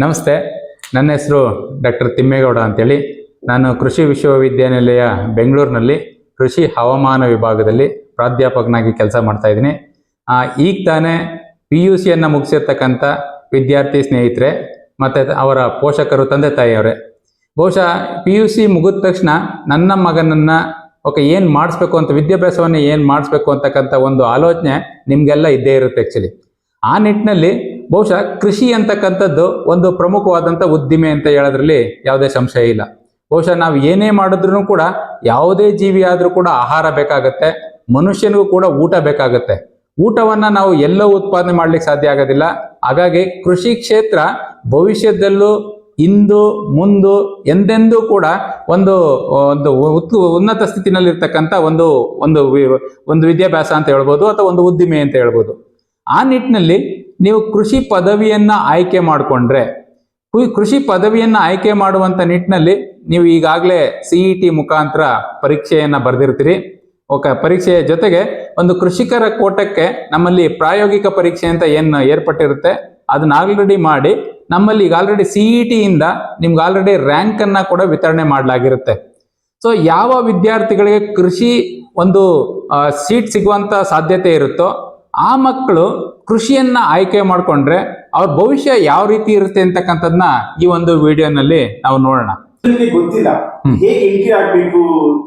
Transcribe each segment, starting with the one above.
ನಮಸ್ತೆ, ನನ್ನ ಹೆಸರು ಡಾಕ್ಟರ್ ತಿಮ್ಮೇಗೌಡ ಅಂತೇಳಿ. ನಾನು ಕೃಷಿ ವಿಶ್ವವಿದ್ಯಾನಿಲಯ ಬೆಂಗಳೂರಿನಲ್ಲಿ ಕೃಷಿ ಹವಾಮಾನ ವಿಭಾಗದಲ್ಲಿ ಪ್ರಾಧ್ಯಾಪಕನಾಗಿ ಕೆಲಸ ಮಾಡ್ತಾ ಇದ್ದೀನಿ. ಈಗ ತಾನೇ PUCಯನ್ನು ಮುಗಿಸಿರ್ತಕ್ಕಂಥ ವಿದ್ಯಾರ್ಥಿ ಸ್ನೇಹಿತರೆ ಮತ್ತು ಅವರ ಪೋಷಕರು, ತಂದೆ ತಾಯಿಯವರೇ, ಬಹುಶಃ PUC ಮುಗಿದ ತಕ್ಷಣ ನನ್ನ ಮಗನನ್ನು ಏನು ಮಾಡಿಸ್ಬೇಕು ಅಂತ, ವಿದ್ಯಾಭ್ಯಾಸವನ್ನು ಏನು ಮಾಡಿಸ್ಬೇಕು ಅಂತಕ್ಕಂಥ ಒಂದು ಆಲೋಚನೆ ನಿಮಗೆಲ್ಲ ಇದ್ದೇ ಇರುತ್ತೆ ಆ್ಯಕ್ಚುಲಿ. ಆ ನಿಟ್ಟಿನಲ್ಲಿ ಬಹುಶಃ ಕೃಷಿ ಅಂತಕ್ಕಂಥದ್ದು ಒಂದು ಪ್ರಮುಖವಾದಂಥ ಉದ್ದಿಮೆ ಅಂತ ಹೇಳೋದ್ರಲ್ಲಿ ಯಾವುದೇ ಸಂಶಯ ಇಲ್ಲ. ಬಹುಶಃ ನಾವು ಏನೇ ಮಾಡಿದ್ರೂ ಕೂಡ, ಯಾವುದೇ ಜೀವಿ ಆದರೂ ಕೂಡ ಆಹಾರ ಬೇಕಾಗತ್ತೆ, ಮನುಷ್ಯನಿಗೂ ಕೂಡ ಊಟ ಬೇಕಾಗತ್ತೆ. ಊಟವನ್ನು ನಾವು ಎಲ್ಲೋ ಉತ್ಪಾದನೆ ಮಾಡ್ಲಿಕ್ಕೆ ಸಾಧ್ಯ ಆಗೋದಿಲ್ಲ. ಹಾಗಾಗಿ ಕೃಷಿ ಕ್ಷೇತ್ರ ಭವಿಷ್ಯದಲ್ಲೂ ಇಂದು ಮುಂದು ಎಂದೆಂದೂ ಕೂಡ ಒಂದು ಉನ್ನತ ಸ್ಥಿತಿನಲ್ಲಿರ್ತಕ್ಕಂಥ ಒಂದು ವಿದ್ಯಾಭ್ಯಾಸ ಅಂತ ಹೇಳ್ಬೋದು, ಅಥವಾ ಒಂದು ಉದ್ದಿಮೆ ಅಂತ ಹೇಳ್ಬೋದು. ಆ ನಿಟ್ಟಿನಲ್ಲಿ ನೀವು ಕೃಷಿ ಪದವಿಯನ್ನು ಆಯ್ಕೆ ಮಾಡಿಕೊಂಡ್ರೆ, ಕೃಷಿ ಪದವಿಯನ್ನು ಆಯ್ಕೆ ಮಾಡುವಂಥ ನಿಟ್ಟಿನಲ್ಲಿ ನೀವು ಈಗಾಗಲೇ CET ಮುಖಾಂತರ ಪರೀಕ್ಷೆಯನ್ನು ಬರೆದಿರ್ತೀರಿ. ಪರೀಕ್ಷೆಯ ಜೊತೆಗೆ ಒಂದು ಕೃಷಿಕರ ಕೋಟಕ್ಕೆ ನಮ್ಮಲ್ಲಿ ಪ್ರಾಯೋಗಿಕ ಪರೀಕ್ಷೆ ಅಂತ ಏನು ಏರ್ಪಟ್ಟಿರುತ್ತೆ, ಅದನ್ನ ಆಲ್ರೆಡಿ ಮಾಡಿ ನಮ್ಮಲ್ಲಿ ಈಗ ಆಲ್ರೆಡಿ CETಯಿಂದ ನಿಮ್ಗೆ ಆಲ್ರೆಡಿ ರ್ಯಾಂಕನ್ನು ಕೂಡ ವಿತರಣೆ ಮಾಡಲಾಗಿರುತ್ತೆ. ಸೊ ಯಾವ ವಿದ್ಯಾರ್ಥಿಗಳಿಗೆ ಕೃಷಿ ಒಂದು ಸೀಟ್ ಸಿಗುವಂಥ ಸಾಧ್ಯತೆ ಇರುತ್ತೋ ಆ ಮಕ್ಕಳು ಕೃಷಿಯನ್ನ ಆಯ್ಕೆ ಮಾಡಿಕೊಂಡ್ರೆ ಅವ್ರ ಭವಿಷ್ಯ ಯಾವ ರೀತಿ ಇರುತ್ತೆ ಅಂತಕ್ಕಂಥದ್ನ ಈ ಒಂದು ವಿಡಿಯೋನಲ್ಲಿ ನಾವು ನೋಡೋಣ. ಗೊತ್ತಿಲ್ಲ ಹೇಗೆ ಎಂಟ್ರಿ ಆಗ್ಬೇಕು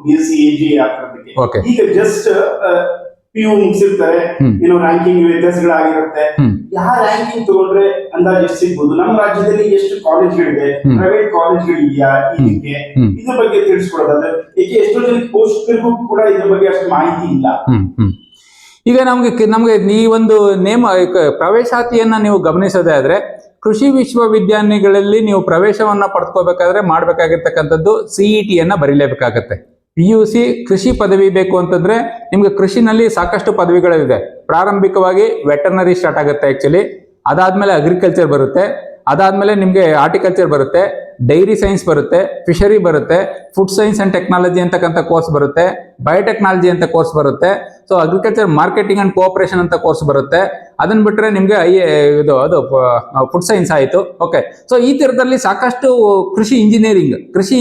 BSc AG ಹಾಕೋದಕ್ಕೆ. ಈಗ ಜಸ್ಟ್ PU ಮುಗಿಸಿರ್ತಾರೆ, ಏನೋ ರ್ಯಾಂಕಿಂಗ್ ವ್ಯತ್ಯಾಸಗಳಾಗಿರುತ್ತೆ. ಯಾವ ರ್ಯಾಂಕಿಂಗ್ ತಗೊಂಡ್ರೆ ಅಂದಾಜು ಎಷ್ಟು ಸಿಗ್ಬೋದು, ನಮ್ಮ ರಾಜ್ಯದಲ್ಲಿ ಎಷ್ಟು ಕಾಲೇಜ್ಗಳಿದೆ, ಪ್ರೈವೇಟ್ ಕಾಲೇಜ್ಗಳಿದೆಯಾ, ಇದಕ್ಕೆ ಇದ್ರ ಬಗ್ಗೆ ತಿಳಿಸ್ಕೊಡೋದಾದ್ರೆ, ಏಕೆ ಎಷ್ಟೋ ಜನಕ್ಕೆ ಪೋಷಕರಿಗೂ ಕೂಡ ಇದ್ರ ಬಗ್ಗೆ ಅಷ್ಟು ಮಾಹಿತಿ ಇಲ್ಲ. ಈಗ ನಮಗೆ ಈ ಒಂದು ಪ್ರವೇಶಾತಿಯನ್ನ ನೀವು ಗಮನಿಸೋದೇ ಆದ್ರೆ, ಕೃಷಿ ವಿಶ್ವವಿದ್ಯಾನಿಲಯಗಳಲ್ಲಿ ನೀವು ಪ್ರವೇಶವನ್ನ ಪಡ್ಕೋಬೇಕಾದ್ರೆ ಮಾಡಬೇಕಾಗಿರ್ತಕ್ಕಂಥದ್ದು CETಯನ್ನ ಬರೀಲೇಬೇಕಾಗತ್ತೆ. PUC ಕೃಷಿ ಪದವಿ ಬೇಕು ಅಂತಂದ್ರೆ ನಿಮ್ಗೆ ಕೃಷಿನಲ್ಲಿ ಸಾಕಷ್ಟು ಪದವಿಗಳಿದೆ. ಪ್ರಾರಂಭಿಕವಾಗಿ ವೆಟರ್ನರಿ ಸ್ಟಾರ್ಟ್ ಆಗುತ್ತೆ ಆಕ್ಚುಲಿ, ಅದಾದ್ಮೇಲೆ ಅಗ್ರಿಕಲ್ಚರ್ ಬರುತ್ತೆ, ಅದಾದ್ಮೇಲೆ ನಿಮ್ಗೆ ಹಾರ್ಟಿಕಲ್ಚರ್ ಬರುತ್ತೆ, ಡೈರಿ ಸೈನ್ಸ್ ಬರುತ್ತೆ, ಫಿಶರಿ ಬರುತ್ತೆ, ಫುಡ್ ಸೈನ್ಸ್ ಅಂಡ್ ಟೆಕ್ನಾಲಜಿ ಅಂತಕ್ಕಂಥ ಕೋರ್ಸ್ ಬರುತ್ತೆ, ಬಯೋಟೆಕ್ನಾಲಜಿ ಅಂತ ಕೋರ್ಸ್ ಬರುತ್ತೆ, so agriculture marketing and cooperation ಅಂತ ಕೋರ್ಸ್ ಬರುತ್ತೆ. ಅದನ್ನ ಬಿಟ್ಟರೆ ನಿಮ್ಗೆ ಅದು ಫುಡ್ ಸೈನ್ಸ್ ಆಯಿತು. ಓಕೆ, ಸೊ ಈ ಥರದಲ್ಲಿ ಸಾಕಷ್ಟು ಕೃಷಿ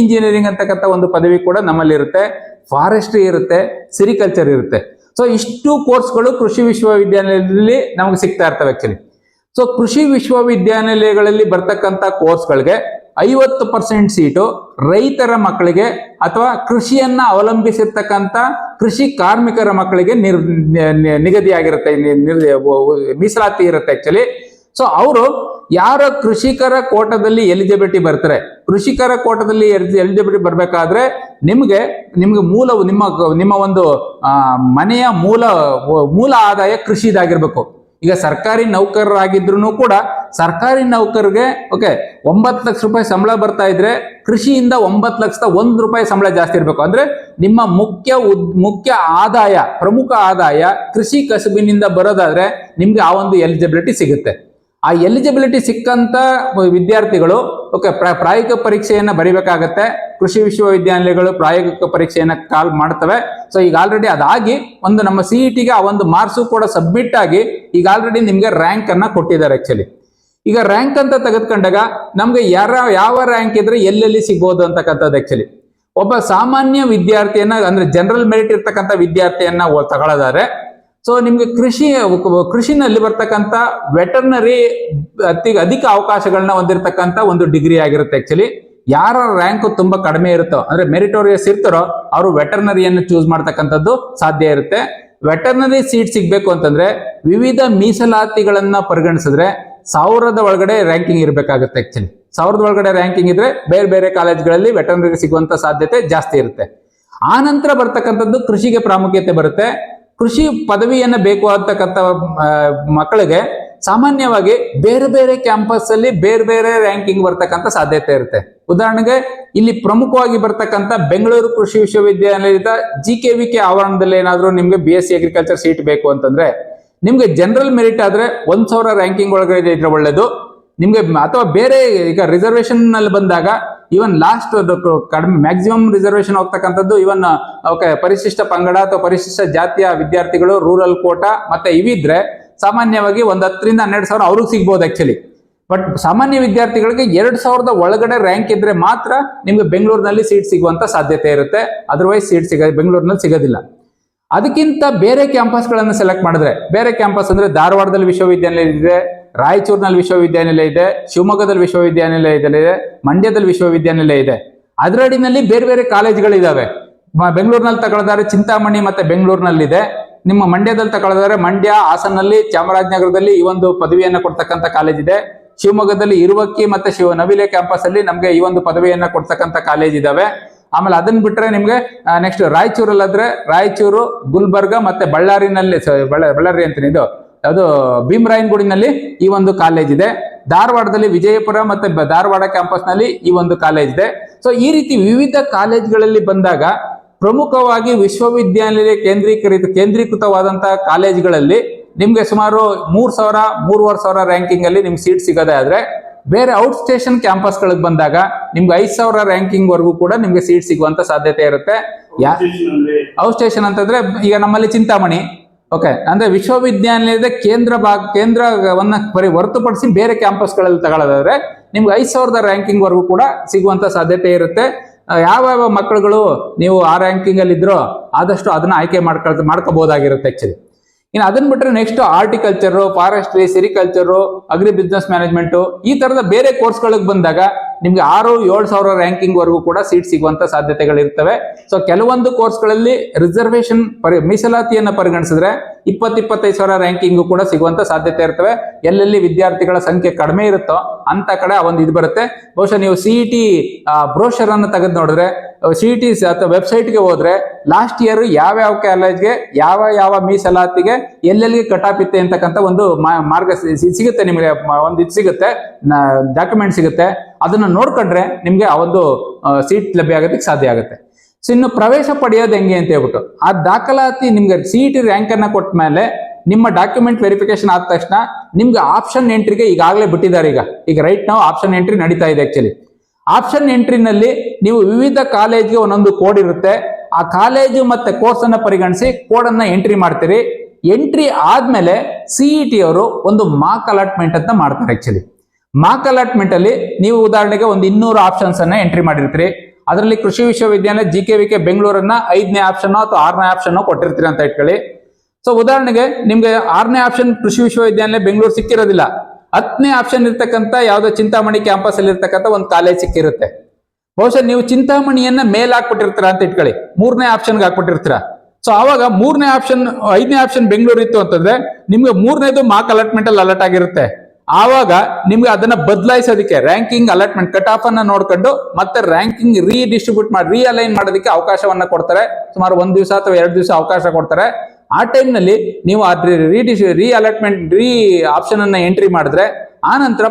ಇಂಜಿನಿಯರಿಂಗ್ ಅಂತಕ್ಕಂಥ ಒಂದು ಪದವಿ ಕೂಡ ನಮ್ಮಲ್ಲಿ ಇರುತ್ತೆ. ಫಾರೆಸ್ಟ್ರಿ ಇರುತ್ತೆ, ಸಿರಿಕಲ್ಚರ್ ಇರುತ್ತೆ. ಸೊ ಇಷ್ಟು ಕೋರ್ಸ್ಗಳು ಕೃಷಿ ವಿಶ್ವವಿದ್ಯಾನಿಲಯದಲ್ಲಿ ನಮಗೆ ಸಿಗ್ತಾ ಇರ್ತವೆ ಆಕ್ಚುಲಿ. ಸೊ ಕೃಷಿ ವಿಶ್ವವಿದ್ಯಾನಿಲಯಗಳಲ್ಲಿ ಬರ್ತಕ್ಕಂಥ ಕೋರ್ಸ್ಗಳಿಗೆ 50% ಸೀಟು ರೈತರ ಮಕ್ಕಳಿಗೆ ಅಥವಾ ಕೃಷಿಯನ್ನ ಅವಲಂಬಿಸಿರ್ತಕ್ಕಂಥ ಕೃಷಿ ಕಾರ್ಮಿಕರ ಮಕ್ಕಳಿಗೆ ನಿಗದಿಯಾಗಿರುತ್ತೆ, ಮೀಸಲಾತಿ ಇರುತ್ತೆ ಆಕ್ಚುಲಿ. ಸೊ ಅವರು ಯಾರ ಕೃಷಿಕರ ಕೋಟದಲ್ಲಿ ಎಲಿಜಿಬಿಲಿಟಿ ಬರ್ತಾರೆ, ಕೃಷಿಕರ ಕೋಟದಲ್ಲಿ ಎಲಿಜಿಬಿಲಿಟಿ ಬರಬೇಕಾದ್ರೆ ನಿಮ್ಗೆ ನಿಮ್ಮ ಒಂದು ಮನೆಯ ಮೂಲ ಆದಾಯ ಕೃಷಿದಾಗಿರ್ಬೇಕು. ಈಗ ಸರ್ಕಾರಿ ನೌಕರರಾಗಿದ್ರು ಕೂಡ ಸರ್ಕಾರಿ ನೌಕರಿಗೆ 9 ಲಕ್ಷ ರೂಪಾಯಿ ಸಂಬಳ ಬರ್ತಾ ಇದ್ರೆ ಕೃಷಿಯಿಂದ 9,01,000 ರೂಪಾಯಿ ಸಂಬಳ ಜಾಸ್ತಿ ಇರಬೇಕು. ಅಂದ್ರೆ ನಿಮ್ಮ ಮುಖ್ಯ ಆದಾಯ, ಪ್ರಮುಖ ಆದಾಯ ಕೃಷಿ ಕಸುಬಿನಿಂದ ಬರೋದಾದ್ರೆ ನಿಮ್ಗೆ ಆ ಒಂದು ಎಲಿಜಿಬಿಲಿಟಿ ಸಿಗುತ್ತೆ. ಆ ಎಲಿಜಿಬಿಲಿಟಿ ಸಿಕ್ಕಂತ ವಿದ್ಯಾರ್ಥಿಗಳು ಪ್ರಾಯೋಗಿಕ ಪರೀಕ್ಷೆಯನ್ನ ಬರೀಬೇಕಾಗತ್ತೆ. ಕೃಷಿ ವಿಶ್ವವಿದ್ಯಾನಿಲಯಗಳು ಪ್ರಾಯೋಗಿಕ ಪರೀಕ್ಷೆಯನ್ನ ಕಾಲ್ ಮಾಡ್ತವೆ. ಸೊ ಈಗ ಆಲ್ರೆಡಿ ಅದಾಗಿ ನಮ್ಮ CETಗೆ ಆ ಒಂದು ಮಾರ್ಕ್ಸು ಕೂಡ ಸಬ್ಮಿಟ್ ಆಗಿ ಈಗ ಆಲ್ರೆಡಿ ನಿಮ್ಗೆ ರ್ಯಾಂಕ್ ಅನ್ನ ಕೊಟ್ಟಿದ್ದಾರೆ ಆಕ್ಚುಲಿ. ಈಗ ರ್ಯಾಂಕ್ ಅಂತ ತೆಗೆದುಕೊಂಡಾಗ ನಮ್ಗೆ ಯಾವ ರ್ಯಾಂಕ್ ಇದ್ರೆ ಎಲ್ಲೆಲ್ಲಿ ಸಿಗ್ಬೋದು ಅಂತಕ್ಕಂಥದ್ದು ಆಕ್ಚುಲಿ. ಒಬ್ಬ ಸಾಮಾನ್ಯ ವಿದ್ಯಾರ್ಥಿಯನ್ನ, ಅಂದ್ರೆ ಜನರಲ್ ಮೆರಿಟ್ ಇರ್ತಕ್ಕಂಥ ವಿದ್ಯಾರ್ಥಿಯನ್ನ ತಗೊಳ್ಳೋದಾದ್ರೆ, ಸೊ ನಿಮ್ಗೆ ಕೃಷಿನಲ್ಲಿ ಬರ್ತಕ್ಕಂಥ ವೆಟರ್ನರಿ ಅಧಿಕ ಅವಕಾಶಗಳನ್ನ ಹೊಂದಿರತಕ್ಕಂಥ ಒಂದು ಡಿಗ್ರಿ ಆಗಿರುತ್ತೆ ಆಕ್ಚುಲಿ. ಯಾರ ರ್ಯಾಂಕ್ ತುಂಬಾ ಕಡಿಮೆ ಇರುತ್ತೋ, ಅಂದ್ರೆ ಮೆರಿಟೋರಿಯಸ್ ಇರ್ತಾರೋ, ಅವರು ವೆಟರ್ನರಿಯನ್ನು ಚೂಸ್ ಮಾಡ್ತಕ್ಕಂಥದ್ದು ಸಾಧ್ಯ ಇರುತ್ತೆ. ವೆಟರ್ನರಿ ಸೀಟ್ ಸಿಗ್ಬೇಕು ಅಂತಂದ್ರೆ ವಿವಿಧ ಮೀಸಲಾತಿಗಳನ್ನ ಪರಿಗಣಿಸಿದ್ರೆ 1000 ಒಳಗಡೆ ರ್ಯಾಂಕಿಂಗ್ ಇರಬೇಕಾಗುತ್ತೆ ಆಕ್ಚುಲಿ. 1000 ಒಳಗಡೆ ರ್ಯಾಂಕಿಂಗ್ ಇದ್ರೆ ಬೇರೆ ಬೇರೆ ಕಾಲೇಜ್ಗಳಲ್ಲಿ ವೆಟರ್ನರಿ ಸಿಗುವಂತ ಸಾಧ್ಯತೆ ಜಾಸ್ತಿ ಇರುತ್ತೆ. ಆ ನಂತರ ಬರ್ತಕ್ಕಂಥದ್ದು ಕೃಷಿಗೆ ಪ್ರಾಮುಖ್ಯತೆ ಬರುತ್ತೆ. ಕೃಷಿ ಪದವಿಯನ್ನ ಬೇಕು ಅಂತಕ್ಕಂಥ ಮಕ್ಕಳಿಗೆ ಸಾಮಾನ್ಯವಾಗಿ ಬೇರೆ ಬೇರೆ ಕ್ಯಾಂಪಸ್ ಅಲ್ಲಿ ಬೇರೆ ಬೇರೆ ರ್ಯಾಂಕಿಂಗ್ ಬರ್ತಕ್ಕಂಥ ಸಾಧ್ಯತೆ ಇರುತ್ತೆ. ಉದಾಹರಣೆಗೆ ಇಲ್ಲಿ ಪ್ರಮುಖವಾಗಿ ಬರ್ತಕ್ಕಂಥ ಬೆಂಗಳೂರು ಕೃಷಿ ವಿಶ್ವವಿದ್ಯಾನಿಲಯದ GKVK ಆವರಣದಲ್ಲಿ ಏನಾದರೂ ನಿಮ್ಗೆ BSc ಅಗ್ರಿಕಲ್ಚರ್ ಸೀಟ್ ಬೇಕು ಅಂತಂದ್ರೆ ನಿಮ್ಗೆ ಜನರಲ್ ಮೆರಿಟ್ ಆದ್ರೆ 1,000 ರ್ಯಾಂಕಿಂಗ್ ಒಳಗಡೆ ಇದ್ರೆ ಒಳ್ಳೇದು ನಿಮ್ಗೆ. ಅಥವಾ ಬೇರೆ ಈಗ ರಿಸರ್ವೇಶನ್ ನಲ್ಲಿ ಬಂದಾಗ ಇವನ್ ಲಾಸ್ಟ್ ಕಡಿಮೆ ಮ್ಯಾಕ್ಸಿಮಮ್ ರಿಸರ್ವೇಶನ್ ಹೋಗ್ತಕ್ಕಂಥದ್ದು ಇವನ್ ಪರಿಶಿಷ್ಟ ಪಂಗಡ ಅಥವಾ ಪರಿಶಿಷ್ಟ ಜಾತಿಯ ವಿದ್ಯಾರ್ಥಿಗಳು, ರೂರಲ್ ಕೋಟಾ ಮತ್ತೆ ಇವಿದ್ರೆ ಸಾಮಾನ್ಯವಾಗಿ 10,000 ರಿಂದ 12,000 ಅವ್ರಿಗೆ ಸಿಗ್ಬೋದು ಆಕ್ಚುಲಿ. ಬಟ್ ಸಾಮಾನ್ಯ ವಿದ್ಯಾರ್ಥಿಗಳಿಗೆ 2000 ಒಳಗಡೆ ರ್ಯಾಂಕ್ ಇದ್ರೆ ಮಾತ್ರ ನಿಮ್ಗೆ ಬೆಂಗಳೂರಿನಲ್ಲಿ ಸೀಟ್ ಸಿಗುವಂತ ಸಾಧ್ಯತೆ ಇರುತ್ತೆ. ಅದರ್ವೈಸ್ ಸೀಟ್ ಬೆಂಗಳೂರಿನಲ್ಲಿ ಸಿಗೋದಿಲ್ಲ. ಅದಕ್ಕಿಂತ ಬೇರೆ ಕ್ಯಾಂಪಸ್ಗಳನ್ನು ಸೆಲೆಕ್ಟ್ ಮಾಡಿದ್ರೆ, ಬೇರೆ ಕ್ಯಾಂಪಸ್ ಅಂದ್ರೆ ಧಾರವಾಡದಲ್ಲಿ ವಿಶ್ವವಿದ್ಯಾನಿಲಯ ಇದೆ, ರಾಯಚೂರಿನಲ್ಲಿ ವಿಶ್ವವಿದ್ಯಾನಿಲಯ ಇದೆ, ಶಿವಮೊಗ್ಗದಲ್ಲಿ ವಿಶ್ವವಿದ್ಯಾನಿಲಯ ಇದೆ, ಮಂಡ್ಯದಲ್ಲಿ ವಿಶ್ವವಿದ್ಯಾನಿಲಯ ಇದೆ. ಅದರಡಿನಲ್ಲಿ ಬೇರೆ ಬೇರೆ ಕಾಲೇಜ್ಗಳಿದಾವೆ. ಬೆಂಗಳೂರಿನಲ್ಲಿ ತಗೊಳ್ಳಿದ್ರೆ ಚಿಂತಾಮಣಿ ಮತ್ತೆ ಬೆಂಗಳೂರಿನಲ್ಲಿದೆ. ನಿಮ್ಮ ಮಂಡ್ಯದಲ್ಲಿ ತಗೊಳ್ಳಿದ್ರೆ ಮಂಡ್ಯ, ಹಾಸನಲ್ಲಿ, ಚಾಮರಾಜನಗರದಲ್ಲಿ ಈ ಒಂದು ಪದವಿಯನ್ನ ಕೊಡ್ತಕ್ಕಂಥ ಕಾಲೇಜ್ ಇದೆ. ಶಿವಮೊಗ್ಗದಲ್ಲಿ ಇರುವಕ್ಕಿ ಮತ್ತೆ ನವಿಲೆ ಕ್ಯಾಂಪಸ್ ಅಲ್ಲಿ ನಮ್ಗೆ ಈ ಒಂದು ಪದವಿಯನ್ನ ಕೊಡ್ತಕ್ಕಂಥ ಕಾಲೇಜ್ ಇದಾವೆ. ಆಮೇಲೆ ಅದನ್ನ ಬಿಟ್ರೆ ನಿಮ್ಗೆ ನೆಕ್ಸ್ಟ್ ರಾಯಚೂರಲ್ಲಾದ್ರೆ ರಾಯಚೂರು, ಗುಲ್ಬರ್ಗ ಮತ್ತೆ ಬಳ್ಳಾರಿ ಅಂತೀನಿ, ಇದು ಅದು ಭೀಮರಾಯನಗುಡಿನಲ್ಲಿ ಈ ಒಂದು ಕಾಲೇಜ್ ಇದೆ. ಧಾರವಾಡದಲ್ಲಿ ವಿಜಯಪುರ ಮತ್ತೆ ಧಾರವಾಡ ಕ್ಯಾಂಪಸ್ ನಲ್ಲಿ ಈ ಒಂದು ಕಾಲೇಜ್ ಇದೆ. ಸೊ ಈ ರೀತಿ ವಿವಿಧ ಕಾಲೇಜ್ಗಳಲ್ಲಿ ಬಂದಾಗ ಪ್ರಮುಖವಾಗಿ ವಿಶ್ವವಿದ್ಯಾನಿಲಯ ಕೇಂದ್ರೀಕೃತವಾದಂತಹ ಕಾಲೇಜ್ಗಳಲ್ಲಿ ನಿಮ್ಗೆ ಸುಮಾರು 3,000-3,500 ರ್ಯಾಂಕಿಂಗ್ ಅಲ್ಲಿ ನಿಮ್ಗೆ ಸೀಟ್ ಸಿಗೋದೇ ಆದ್ರೆ, ಬೇರೆ ಔಟ್ ಸ್ಟೇಷನ್ ಕ್ಯಾಂಪಸ್ ಗಳಿಗೆ ಬಂದಾಗ ನಿಮ್ಗೆ 5,000 ರ್ಯಾಂಕಿಂಗ್ ವರ್ಗೂ ಕೂಡ ನಿಮ್ಗೆ ಸೀಟ್ ಸಿಗುವಂತ ಸಾಧ್ಯತೆ ಇರುತ್ತೆ. ಔಟ್ ಸ್ಟೇಷನ್ ಅಂತಂದ್ರೆ ಈಗ ನಮ್ಮಲ್ಲಿ ಚಿಂತಾಮಣಿ, ಓಕೆ, ಅಂದ್ರೆ ವಿಶ್ವವಿದ್ಯಾನಿಲಯದ ಕೇಂದ್ರವನ್ನ ಹೊರತುಪಡಿಸಿ ಬೇರೆ ಕ್ಯಾಂಪಸ್ ಗಳಲ್ಲಿ ತಗೊಳ್ಳೋದಾದ್ರೆ ನಿಮ್ಗೆ 5,000 ರ್ಯಾಂಕಿಂಗ್ ವರ್ಗೂ ಕೂಡ ಸಿಗುವಂತ ಸಾಧ್ಯತೆ ಇರುತ್ತೆ. ಯಾವ ಮಕ್ಕಳುಗಳು ನೀವು ಆ ರ್ಯಾಂಕಿಂಗ್ ಅಲ್ಲಿ ಇದ್ರೋ ಆದಷ್ಟು ಅದನ್ನ ಆಯ್ಕೆ ಮಾಡ್ಕೋಬಹುದಾಗಿರುತ್ತೆ ಆಕ್ಚುಲಿ. ಇನ್ನು ಅದನ್ನ ಬಿಟ್ರೆ next horticulture, forestry, sericulture, agri business management ಈ ತರದ ಬೇರೆ ಕೋರ್ಸ್ಗಳಿಗೆ ಬಂದಾಗ ನಿಮ್ಗೆ 6,000-7,000 ರ್ಯಾಂಕಿಂಗ್ ವರೆಗೂ ಕೂಡ ಸೀಟ್ ಸಿಗುವಂತ ಸಾಧ್ಯತೆಗಳಿರ್ತವೆ. ಸೊ ಕೆಲವೊಂದು ಕೋರ್ಸ್ಗಳಲ್ಲಿ ರಿಸರ್ವೇಶನ್ ಮೀಸಲಾತಿಯನ್ನ ಪರಿಗಣಿಸಿದ್ರೆ 20-25,000 ರ್ಯಾಂಕಿಂಗ್ ಕೂಡ ಸಿಗುವಂತ ಸಾಧ್ಯತೆ ಇರ್ತವೆ. ಎಲ್ಲೆಲ್ಲಿ ವಿದ್ಯಾರ್ಥಿಗಳ ಸಂಖ್ಯೆ ಕಡಿಮೆ ಇರುತ್ತೋ ಅಂತ ಕಡೆ ಆ ಒಂದು ಇದು ಬರುತ್ತೆ. ಬಹುಶಃ ನೀವು CET ಬ್ರೋಷರ್ ಅನ್ನು ತೆಗೆದು ನೋಡಿದ್ರೆ, CET ಅಥವಾ ವೆಬ್ಸೈಟ್ಗೆ ಹೋದ್ರೆ ಲಾಸ್ಟ್ ಇಯರ್ ಯಾವ ಕಾಲೇಜ್ಗೆ ಯಾವ ಮೀಸಲಾತಿಗೆ ಎಲ್ಲೆಲ್ಲಿಗೆ ಕಟಾಪ್ ಇತ್ತೆ ಅಂತಕ್ಕಂಥ ಒಂದು ಮಾರ್ಗ ಸಿಗುತ್ತೆ. ನಿಮಗೆ ಒಂದು ಇದು ಸಿಗುತ್ತೆ, ಡಾಕ್ಯುಮೆಂಟ್ ಸಿಗುತ್ತೆ. ಅದನ್ನ ನೋಡ್ಕೊಂಡ್ರೆ ನಿಮ್ಗೆ ಆ ಒಂದು ಸೀಟ್ ಲಭ್ಯ ಆಗೋದಕ್ಕೆ ಸಾಧ್ಯ ಆಗುತ್ತೆ. ಸೊ ಇನ್ನು ಪ್ರವೇಶ ಪಡೆಯೋದು ಹೆಂಗೆ ಅಂತ ಹೇಳ್ಬಿಟ್ಟು, ಆ ದಾಖಲಾತಿ ನಿಮ್ಗೆ CET ರ್ಯಾಂಕ್ ಅನ್ನ ಕೊಟ್ಟ ಮೇಲೆ ನಿಮ್ಮ ಡಾಕ್ಯುಮೆಂಟ್ ವೆರಿಫಿಕೇಶನ್ ಆದ ತಕ್ಷಣ ನಿಮ್ಗೆ ಆಪ್ಷನ್ ಎಂಟ್ರಿಗೆ ಈಗಾಗಲೇ ಬಿಟ್ಟಿದ್ದಾರೆ. ಈಗ ರೈಟ್ ನಾವು ಆಪ್ಷನ್ ಎಂಟ್ರಿ ನಡೀತಾ ಇದೆ ಆಕ್ಚುಲಿ. ಆಪ್ಷನ್ ಎಂಟ್ರಿನಲ್ಲಿ ನೀವು ವಿವಿಧ ಕಾಲೇಜ್ಗೆ ಒಂದೊಂದು ಕೋಡ್ ಇರುತ್ತೆ. ಆ ಕಾಲೇಜು ಮತ್ತೆ ಕೋರ್ಸ್ ಅನ್ನ ಪರಿಗಣಿಸಿ ಕೋಡ್ ಅನ್ನ ಎಂಟ್ರಿ ಮಾಡ್ತೀರಿ. ಎಂಟ್ರಿ ಆದ್ಮೇಲೆ CET ಅವರು ಒಂದು ಮಾರ್ಕ್ ಅಲಾಟ್ಮೆಂಟ್ ಅಂತ ಮಾಡ್ತಾರೆ ಆಕ್ಚುಲಿ. ಮಾರ್ಕ್ ಅಲಾಟ್ಮೆಂಟ್ ಅಲ್ಲಿ ನೀವು ಉದಾಹರಣೆಗೆ ಒಂದು 200 ಆಪ್ಷನ್ಸ್ ಅನ್ನ ಎಂಟ್ರಿ ಮಾಡಿರ್ತೀರಿ. ಅದರಲ್ಲಿ ಕೃಷಿ ವಿಶ್ವವಿದ್ಯಾಲಯ GKVK ಬೆಂಗಳೂರನ್ನ 5ನೇ ಆಪ್ಷನ್ ಅಥವಾ 6ನೇ ಆಪ್ಷನ್ ಕೊಟ್ಟಿರ್ತೀರಿ ಅಂತ ಇಟ್ಕೊಳ್ಳಿ. ಸೊ ಉದಾಹರಣೆಗೆ ನಿಮ್ಗೆ 6ನೇ ಆಪ್ಷನ್ ಕೃಷಿ ವಿಶ್ವವಿದ್ಯಾಲಯ ಬೆಂಗಳೂರು ಸಿಕ್ಕಿರೋದಿಲ್ಲ, 10ನೇ ಆಪ್ಷನ್ ಇರ್ತಕ್ಕಂಥ ಯಾವ್ದೋ ಚಿಂತಾಮಣಿ ಕ್ಯಾಂಪಸ್ ಅಲ್ಲಿ ಇರ್ತಕ್ಕಂಥ ಒಂದು ಕಾಲೇಜ್ ಸಿಕ್ಕಿರುತ್ತೆ. ಬಹುಶಃ ನೀವು ಚಿಂತಾಮಣಿಯನ್ನ ಮೇಲ್ ಹಾಕ್ಬಿಟ್ಟಿರ್ತೀರ ಅಂತ ಇಟ್ಕೊಳ್ಳಿ, 3ನೇ ಆಪ್ಷನ್ಗೆ ಹಾಕ್ಬಿಟ್ಟಿರ್ತೀರ. ಸೊ ಅವಾಗ 3ನೇ ಆಪ್ಷನ್ 5ನೇ ಆಪ್ಷನ್ ಬೆಂಗಳೂರು ಇತ್ತು ಅಂತಂದ್ರೆ ನಿಮ್ಗೆ 3ನೇದು ಮಾರ್ಕ್ ಅಲಾಟ್ಮೆಂಟ್ ಅಲ್ಲಿ ಅಲರ್ಟ್ ಆಗಿರುತ್ತೆ. ಆವಾಗ ನಿಮ್ಗೆ ಅದನ್ನ ಬದಲಾಯಿಸೋದಕ್ಕೆ ರ್ಯಾಂಕಿಂಗ್ ಅಲಾಟ್ಮೆಂಟ್ ಕಟ್ ಆಫ್ ಅನ್ನ ನೋಡ್ಕೊಂಡು ಮತ್ತೆ ರ್ಯಾಂಕಿಂಗ್ ರೀಅಲೈನ್ ಮಾಡೋದಕ್ಕೆ ಅವಕಾಶವನ್ನ ಕೊಡ್ತಾರೆ. ಸುಮಾರು 1 ದಿವಸ ಅಥವಾ 2 ದಿವಸ ಅವಕಾಶ ಕೊಡ್ತಾರೆ. ಆ ಟೈಮ್ನಲ್ಲಿ ನೀವು ಆಪ್ಷನ್ ಅನ್ನ ಎಂಟ್ರಿ ಮಾಡಿದ್ರೆ ಆ ನಂತರ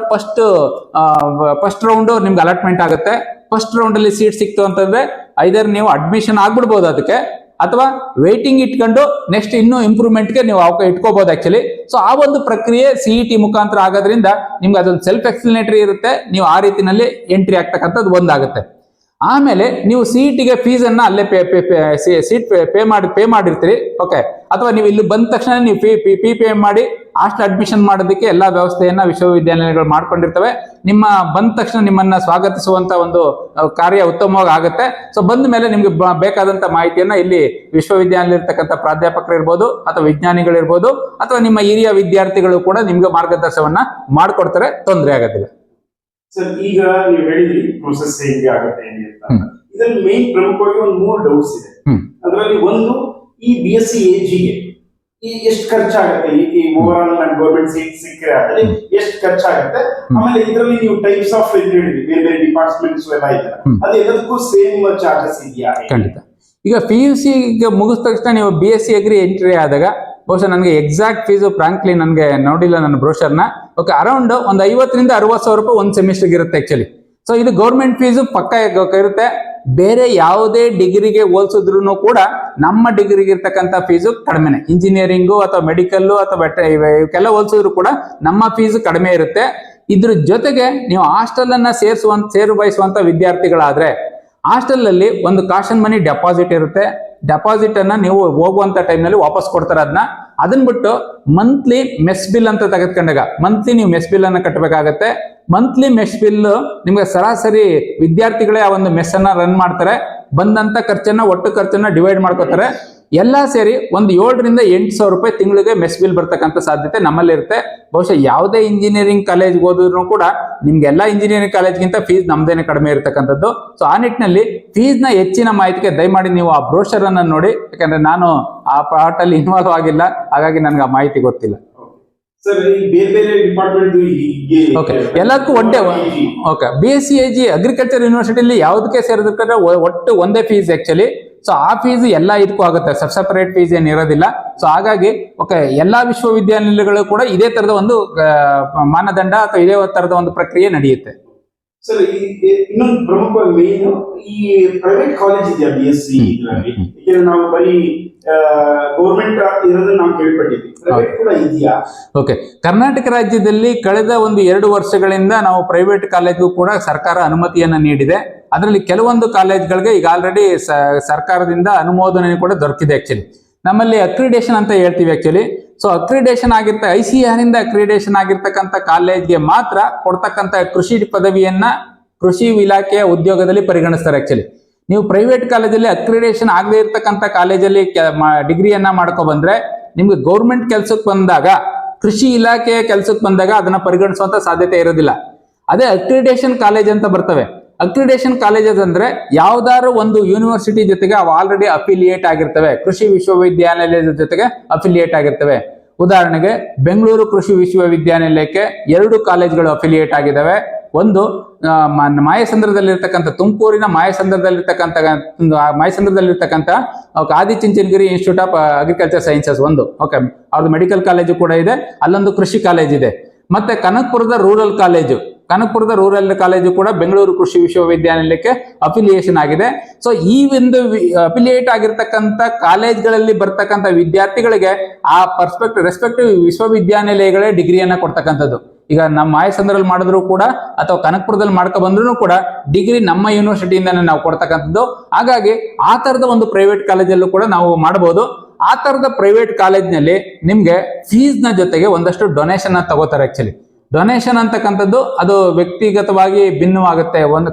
ಫಸ್ಟ್ ರೌಂಡ್ ನಿಮ್ಗೆ ಅಲಾಟ್ಮೆಂಟ್ ಆಗುತ್ತೆ. ಫಸ್ಟ್ ರೌಂಡ್ ಅಲ್ಲಿ ಸೀಟ್ ಸಿಕ್ತು ಅಂತಂದ್ರೆ ಐದರ್ ನೀವು ಅಡ್ಮಿಷನ್ ಆಗ್ಬಿಡ್ಬೋದು ಅದಕ್ಕೆ, ಅಥವಾ ವೇಟಿಂಗ್ ಇಟ್ಕೊಂಡು ನೆಕ್ಸ್ಟ್ ಇನ್ನೂ ಇಂಪ್ರೂವ್ಮೆಂಟ್ಗೆ ನೀವು ಇಟ್ಕೋಬಹುದು ಆಕ್ಚುಲಿ. ಸೊ ಆ ಒಂದು ಪ್ರಕ್ರಿಯೆ CET ಮುಖಾಂತರ ಆಗೋದ್ರಿಂದ ನಿಮ್ಗೆ ಅದೊಂದು ಸೆಲ್ಫ್ ಎಕ್ಸ್ಪ್ಲನೇಟರಿ ಇರುತ್ತೆ. ನೀವು ಆ ರೀತಿನಲ್ಲಿ ಎಂಟ್ರಿ ಆಗ್ತಕ್ಕಂಥದ್ದು ಒಂದಾಗುತ್ತೆ. ಆಮೇಲೆ ನೀವು CETಗೆ ಫೀಸ್ ಅನ್ನ ಅಲ್ಲೇ ಪೇ ಮಾಡಿರ್ತೀರಿ, ಓಕೆ. ಅಥವಾ ನೀವು ಇಲ್ಲಿ ಬಂದ ತಕ್ಷಣ ನೀವು ಪೇ ಮಾಡಿ ಹಾಸ್ಟೆಲ್ ಅಡ್ಮಿಷನ್ ಮಾಡೋದಕ್ಕೆ ಎಲ್ಲಾ ವ್ಯವಸ್ಥೆಯನ್ನ ವಿಶ್ವವಿದ್ಯಾನಿಲಯಗಳು ಮಾಡ್ಕೊಂಡಿರ್ತವೆ. ನಿಮ್ಮ ಬಂದ ತಕ್ಷಣ ನಿಮ್ಮನ್ನ ಸ್ವಾಗತಿಸುವಂತ ಒಂದು ಕಾರ್ಯ ಉತ್ತಮವಾಗಿ ಆಗುತ್ತೆ. ಸೊ ಬಂದ ಮೇಲೆ ನಿಮ್ಗೆ ಬೇಕಾದಂತ ಮಾಹಿತಿಯನ್ನ ಇಲ್ಲಿ ವಿಶ್ವವಿದ್ಯಾನಿಲಯ ಇರ್ತಕ್ಕಂಥ ಪ್ರಾಧ್ಯಾಪಕರು ಇರ್ಬೋದು ಅಥವಾ ವಿಜ್ಞಾನಿಗಳಿರ್ಬೋದು ಅಥವಾ ನಿಮ್ಮ ಹಿರಿಯ ವಿದ್ಯಾರ್ಥಿಗಳು ಕೂಡ ನಿಮ್ಗೆ ಮಾರ್ಗದರ್ಶನವನ್ನ ಮಾಡ್ಕೊಡ್ತಾರೆ, ತೊಂದರೆ ಆಗೋದಿಲ್ಲ. ಸರ್, ಈಗ ನೀವು ಹೇಳಿದ್ರಿ ಪ್ರೊಸೆಸ್ ಹೇಗೆ ಆಗುತ್ತೆ ಅಂತ. ಇದ್ರಲ್ಲಿ ಮೇನ್ ಪ್ರಮುಖವಾಗಿ ಒಂದು 3 ಡೌಟ್ಸ್ ಇದೆ. ಅದರಲ್ಲಿ ಒಂದು, ಈ BSc AGಗೆ ಎಷ್ಟು ಖರ್ಚಾಗುತ್ತೆ? ಈ ಓವರ್ ಆಲ್ ಗವರ್ಮೆಂಟ್ ಸೀಟ್ ಸಿಕ್ಕರೆ ಆದ್ರೆ ಎಷ್ಟು ಖರ್ಚಾಗುತ್ತೆ? ಆಮೇಲೆ ಇದರಲ್ಲಿ ನೀವು ಟೈಪ್ಸ್ ಆಫ್ ಹೇಳಿದ್ರಿ, ಬೇರೆ ಬೇರೆ ಡಿಪಾರ್ಟ್ಮೆಂಟ್ಸ್ ಎಲ್ಲ ಇದೆ, ಅದು ಎಲ್ಲದಕ್ಕೂ ಸೇಮ್ ಚಾರ್ಜಸ್ ಇದೆಯಾ? ಖಂಡಿತ. ಈಗ PUC ಮುಗಿದ ತಕ್ಷಣ ನೀವು BSc Agri ಎಂಟ್ರಿ ಆದಾಗ ಬಹುಶಃ ನನಗೆ ಎಕ್ಸಾಕ್ಟ್ ಫೀಸು ಫ್ರಾಂಕ್ಲಿ ನನಗೆ ನೋಡಿಲ್ಲ ನನ್ನ ಬ್ರೋಷರ್ನ, ಓಕೆ, ಅರೌಂಡ್ ಒಂದು 50,000 to 60,000 ರೂಪಾಯಿ ಒಂದು ಸೆಮಿಸ್ಟರ್ಗೆ ಇರುತ್ತೆ ಆಕ್ಚುಲಿ. ಸೊ ಇದು ಗೌರ್ಮೆಂಟ್ ಫೀಸು ಪಕ್ಕ ಇರುತ್ತೆ. ಬೇರೆ ಯಾವುದೇ ಡಿಗ್ರಿಗೆ ಹೋಲಿಸಿದ್ರು ಕೂಡ ನಮ್ಮ ಡಿಗ್ರಿಗೆ ಇರ್ತಕ್ಕಂಥ ಫೀಸು ಕಡಿಮೆನೆ. ಇಂಜಿನಿಯರಿಂಗು ಅಥವಾ ಮೆಡಿಕಲ್ಲು ಅಥವಾ ಇವಕ್ಕೆಲ್ಲ ಹೋಲಿಸಿದ್ರು ಕೂಡ ನಮ್ಮ ಫೀಸು ಕಡಿಮೆ ಇರುತ್ತೆ. ಇದ್ರ ಜೊತೆಗೆ ನೀವು ಹಾಸ್ಟೆಲ್ ಅನ್ನ ಸೇರು ಬಯಸುವಂತ ವಿದ್ಯಾರ್ಥಿಗಳಾದ್ರೆ ಹಾಸ್ಟೆಲ್ ಅಲ್ಲಿ ಒಂದು ಕಾಷನ್ ಮನಿ ಡೆಪಾಸಿಟ್ ಇರುತ್ತೆ. ಡೆಪಾಸಿಟ್ ಅನ್ನ ನೀವು ಹೋಗುವಂತ ಟೈಮ್ ನಲ್ಲಿ ವಾಪಸ್ ಕೊಡ್ತಾರೆ. ಅದನ್ನ ಬಿಟ್ಟು ಮಂತ್ಲಿ ಮೆಸ್ ಬಿಲ್ ಅಂತ ತೆಗೆದುಕೊಂಡಾಗ ಮಂತ್ಲಿ ನೀವು ಮೆಸ್ ಬಿಲ್ ಅನ್ನ ಕಟ್ಟಬೇಕಾಗತ್ತೆ. ಮಂತ್ಲಿ ಮೆಸ್ ಬಿಲ್ ನಿಮ್ಗೆ ಸರಾಸರಿ ವಿದ್ಯಾರ್ಥಿಗಳೇ ಆ ಒಂದು ಮೆಸ್ ಅನ್ನ ರನ್ ಮಾಡ್ತಾರೆ. ಬಂದಂತ ಖರ್ಚನ್ನ ಒಟ್ಟು ಖರ್ಚನ್ನ ಡಿವೈಡ್ ಮಾಡ್ಕೋತಾರೆ. ಎಲ್ಲಾ ಸೇರಿ ಒಂದು 7,000 ರಿಂದ 8,000 ರೂಪಾಯಿ ತಿಂಗಳಿಗೆ ಮೆಸ್ ಬಿಲ್ ಬರ್ತಕ್ಕಂಥ ಸಾಧ್ಯತೆ ನಮ್ಮಲ್ಲಿ ಇರುತ್ತೆ. ಬಹುಶಃ ಯಾವುದೇ ಇಂಜಿನಿಯರಿಂಗ್ ಕಾಲೇಜ್ಗೆ ಹೋದ್ರು ಕೂಡ ನಿಮ್ಗೆ ಎಲ್ಲಾ ಇಂಜಿನಿಯರಿಂಗ್ ಕಾಲೇಜ್ಗಿಂತ ಫೀಸ್ ನಮ್ದೇನೆ ಕಡಿಮೆ ಇರತಕ್ಕಂಥದ್ದು. ಸೊ ಆ ನಿಟ್ಟಿನಲ್ಲಿ ಫೀಸ್ ನ ಹೆಚ್ಚಿನ ಮಾಹಿತಿಗೆ ದಯಮಾಡಿ ನೀವು ಆ ಬ್ರೋಷರ್ ಅನ್ನ ನೋಡಿ, ಯಾಕಂದ್ರೆ ನಾನು ಆ ಪಾರ್ಟ್ ಅಲ್ಲಿ ಇನ್ವಾಲ್ವ್ ಆಗಿಲ್ಲ, ಹಾಗಾಗಿ ನನ್ಗೆ ಆ ಮಾಹಿತಿ ಗೊತ್ತಿಲ್ಲ. ಸರ್, ಈ ಬೇರೆ ಬೇರೆ ಡಿಪಾರ್ಟ್ಮೆಂಟ್ ಓಕೆ, ಎಲ್ಲದಕ್ಕೂ ಒಂದೇ. ಓಕೆ, BSc AG ಅಗ್ರಿಕಲ್ಚರ್ ಯೂನಿವರ್ಸಿಟಿಲಿ ಯಾವುದಕ್ಕೆ ಸೇರಿದ್ರೆ ಒಟ್ಟು ಒಂದೇ ಫೀಸ್ ಆಕ್ಚುಲಿ. ಸೊ ಆ ಫೀಸ್ ಎಲ್ಲ ಇದಕ್ಕೂ ಆಗುತ್ತೆ, ಸಪರೇಟ್ ಫೀಸ್ ಏನು ಇರೋದಿಲ್ಲ. ಸೊ ಹಾಗಾಗಿ ಓಕೆ, ಎಲ್ಲಾ ವಿಶ್ವವಿದ್ಯಾನಿಲಯಗಳು ಕೂಡ ಇದೇ ತರದ ಒಂದು ಮಾನದಂಡ ಅಥವಾ ಇದೇ ತರದ ಒಂದು ಪ್ರಕ್ರಿಯೆ ನಡೆಯುತ್ತೆ. ಸರ್, ಇನ್ನೊಂದು ಪ್ರಮುಖ ಮೇನ್ ಈ ಪ್ರೈವೇಟ್ ಕಾಲೇಜ್ ಇದೆಯಾ BSc ಇದರಲ್ಲಿ? ಯಾಕಂದ್ರೆ ನಾವು ಬರೀ ಗೌರ್ಮೆಂಟ್ ಇರೋದನ್ನ ನಾವು ಕೇಳ್ಪಟ್ಟಿದ್ವಿ, ಪ್ರೈವೇಟ್ ಕೂಡ ಇದೆಯಾ? ಓಕೆ, ಕರ್ನಾಟಕ ರಾಜ್ಯದಲ್ಲಿ ಕಳೆದ ಒಂದು 2 ವರ್ಷಗಳಿಂದ ನಾವು ಪ್ರೈವೇಟ್ ಕಾಲೇಜ್ಗೂ ಕೂಡ ಸರ್ಕಾರ ಅನುಮತಿಯನ್ನ ನೀಡಿದೆ. ಅದರಲ್ಲಿ ಕೆಲವೊಂದು ಕಾಲೇಜ್ಗಳಿಗೆ ಈಗ ಆಲ್ರೆಡಿ ಸರ್ಕಾರದಿಂದ ಅನುಮೋದನೆ ಕೂಡ ದೊರಕಿದೆ. ಆಕ್ಚುಲಿ ನಮ್ಮಲ್ಲಿ ಅಕ್ರಿಡೇಷನ್ ಅಂತ ಹೇಳ್ತೀವಿ ಆಕ್ಚುಲಿ. ಸೊ ಅಕ್ರಿಡೇಷನ್ ICAR ಇಂದ ಅಕ್ರಿಡೇಷನ್ ಆಗಿರ್ತಕ್ಕಂಥ ಕಾಲೇಜ್ಗೆ ಮಾತ್ರ ಕೊಡ್ತಕ್ಕಂಥ ಕೃಷಿ ಪದವಿಯನ್ನ ಕೃಷಿ ಇಲಾಖೆಯ ಉದ್ಯೋಗದಲ್ಲಿ ಪರಿಗಣಿಸ್ತಾರೆ. ಆಕ್ಚುಲಿ ನೀವು ಪ್ರೈವೇಟ್ ಕಾಲೇಜಲ್ಲಿ ಅಕ್ರಿಡೇಷನ್ ಆಗದೆ ಇರ್ತಕ್ಕಂಥ ಕಾಲೇಜಲ್ಲಿ ಡಿಗ್ರಿಯನ್ನ ಮಾಡ್ಕೊ ಬಂದ್ರೆ ನಿಮ್ಗೆ ಗೌರ್ಮೆಂಟ್ ಕೆಲ್ಸಕ್ಕೆ ಬಂದಾಗ, ಕೃಷಿ ಇಲಾಖೆಯ ಕೆಲ್ಸಕ್ಕೆ ಬಂದಾಗ ಅದನ್ನ ಪರಿಗಣಿಸುವಂತ ಸಾಧ್ಯತೆ ಇರೋದಿಲ್ಲ. ಅದೇ ಅಕ್ರಿಡೇಷನ್ ಕಾಲೇಜ್ ಅಂತ ಬರ್ತವೆ. ಅಕ್ರಿಡೇಷನ್ ಕಾಲೇಜಸ್ ಅಂದ್ರೆ ಯಾವ್ದಾದ್ರು ಒಂದು ಯೂನಿವರ್ಸಿಟಿ ಜೊತೆಗೆ ಅವು ಆಲ್ರೆಡಿ ಅಫಿಲಿಯೇಟ್ ಆಗಿರ್ತವೆ, ಕೃಷಿ ವಿಶ್ವವಿದ್ಯಾನಿಲಯದ ಜೊತೆಗೆ ಅಫಿಲಿಯೇಟ್ ಆಗಿರ್ತವೆ. ಉದಾಹರಣೆಗೆ ಬೆಂಗಳೂರು ಕೃಷಿ ವಿಶ್ವವಿದ್ಯಾನಿಲಯಕ್ಕೆ 2 ಕಾಲೇಜ್ಗಳು ಅಫಿಲಿಯೇಟ್ ಆಗಿದ್ದಾವೆ. ಒಂದು ಮಾಯಸಂದ್ರದಲ್ಲಿರ್ತಕ್ಕಂಥ, ತುಮಕೂರಿನ ಮಾಯಸಂದ್ರದಲ್ಲಿರ್ತಕ್ಕಂಥ ಆದಿಚುಂಚನಗಿರಿ ಇನ್ಸ್ಟಿಟ್ಯೂಟ್ ಆಫ್ ಅಗ್ರಿಕಲ್ಚರ್ ಸೈನ್ಸಸ್ ಒಂದು, ಓಕೆ, ಅವ್ರದ್ದು ಮೆಡಿಕಲ್ ಕಾಲೇಜು ಕೂಡ ಇದೆ. ಅಲ್ಲೊಂದು ಕೃಷಿ ಕಾಲೇಜ್ ಇದೆ. ಮತ್ತೆ ಕನಕಪುರದ ರೂರಲ್ ಕಾಲೇಜು ಕೂಡ ಬೆಂಗಳೂರು ಕೃಷಿ ವಿಶ್ವವಿದ್ಯಾನಿಲಯಕ್ಕೆ ಅಫಿಲಿಯೇಷನ್ ಆಗಿದೆ. ಸೊ ಈ ಒಂದು ಅಫಿಲಿಯೇಟ್ ಆಗಿರ್ತಕ್ಕಂಥ ಕಾಲೇಜ್ಗಳಲ್ಲಿ ಬರ್ತಕ್ಕಂಥ ವಿದ್ಯಾರ್ಥಿಗಳಿಗೆ ಆ ರೆಸ್ಪೆಕ್ಟಿವ್ ವಿಶ್ವವಿದ್ಯಾನಿಲಯಗಳೇ ಡಿಗ್ರಿಯನ್ನ ಕೊಡ್ತಕ್ಕಂಥದ್ದು. ಈಗ ನಮ್ಮ ಮಾಯಸಂದ್ರಲ್ಲಿ ಮಾಡಿದ್ರು ಕೂಡ ಅಥವಾ ಕನಕಪುರದಲ್ಲಿ ಮಾಡ್ಕೊ ಬಂದ್ರು ಕೂಡ ಡಿಗ್ರಿ ನಮ್ಮ ಯೂನಿವರ್ಸಿಟಿಯಿಂದಾನೇ ನಾವು ಕೊಡ್ತಕ್ಕಂಥದ್ದು. ಹಾಗಾಗಿ ಆ ತರದ ಒಂದು ಪ್ರೈವೇಟ್ ಕಾಲೇಜಲ್ಲೂ ಕೂಡ ನಾವು ಮಾಡಬಹುದು. ಆ ತರದ ಪ್ರೈವೇಟ್ ಕಾಲೇಜ್ನಲ್ಲಿ ನಿಮ್ಗೆ ಫೀಸ್ ನ ಜೊತೆಗೆ ಒಂದಷ್ಟು ಡೊನೇಷನ್ ತಗೋತಾರೆ. ಆಕ್ಚುಲಿ ಡೊನೇಷನ್ ಅಂತಕ್ಕಂಥದ್ದು ಅದು ವ್ಯಕ್ತಿಗತವಾಗಿ ಭಿನ್ನವಾಗುತ್ತೆ, ಒಂದು